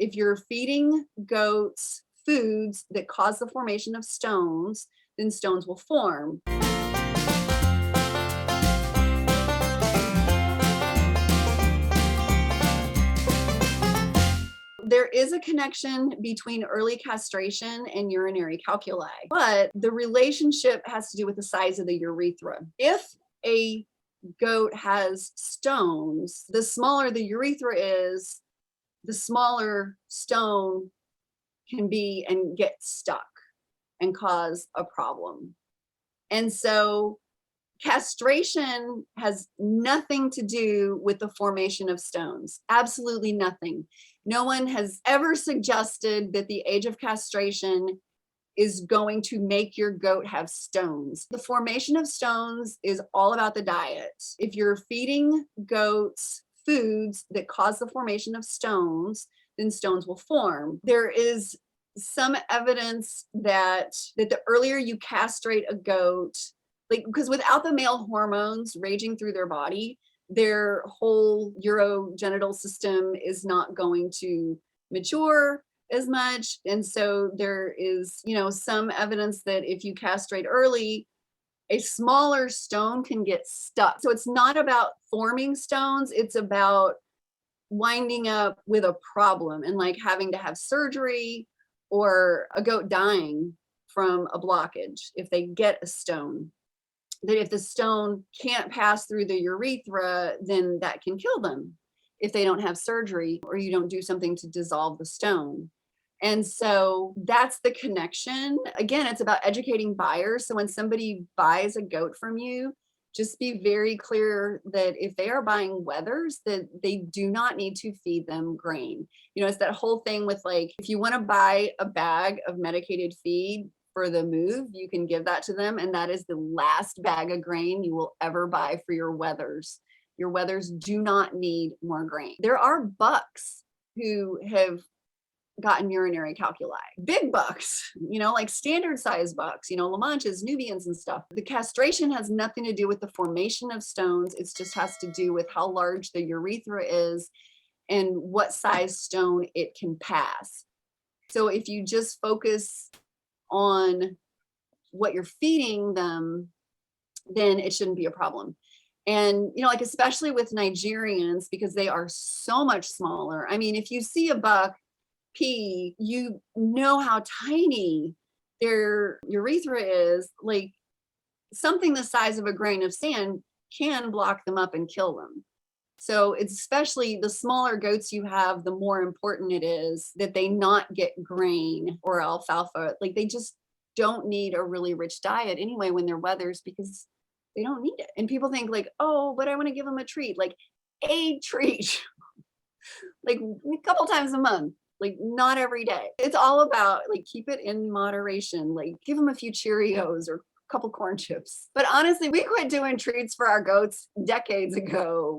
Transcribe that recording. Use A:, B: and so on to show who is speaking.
A: If you're feeding goats foods that cause the formation of stones, then stones will form. There is a connection between early castration and urinary calculi, but the relationship has to do with the size of the urethra. If a goat has stones, the smaller the urethra is, the smaller stone can be and get stuck and cause a problem. And so castration has nothing to do with the formation of stones. Absolutely nothing. No one has ever suggested that the age of castration is going to make your goat have stones. The formation of stones is all about the diet. If you're feeding goats foods that cause the formation of stones, then stones will form. There is some evidence that the earlier you castrate a goat, like, because without the male hormones raging through their body, their whole urogenital system is not going to mature as much. And so there is, some evidence that if you castrate early, a smaller stone can get stuck. So it's not about forming stones, it's about winding up with a problem and like having to have surgery or a goat dying from a blockage if they get a stone. That if the stone can't pass through the urethra, then that can kill them if they don't have surgery or you don't do something to dissolve the stone. And so that's the connection. Again, it's about educating buyers. So when somebody buys a goat from you, just be very clear that if they are buying wethers, that they do not need to feed them grain. It's that whole thing with like, if you want to buy a bag of medicated feed for the move, you can give that to them. And that is the last bag of grain you will ever buy for your wethers. Your wethers do not need more grain. There are bucks who have gotten urinary calculi, big bucks, like standard size bucks, La Manchas, Nubians and stuff. The castration has nothing to do with the formation of stones. It just has to do with how large the urethra is and what size stone it can pass. So if you just focus on what you're feeding them, then it shouldn't be a problem. And, like especially with Nigerians, because they are so much smaller. I mean, if you see a buck pee, you know how tiny their urethra is. Like something the size of a grain of sand can block them up and kill them. So it's especially the smaller goats you have, the more important it is that they not get grain or alfalfa. Like they just don't need a really rich diet anyway when they're wethers because they don't need it. And people think like, oh, but I want to give them a treat, like a treat, like a couple times a month. Like not every day. It's all about like keep it in moderation. Like give them a few Cheerios or a couple corn chips. But honestly, we quit doing treats for our goats decades ago.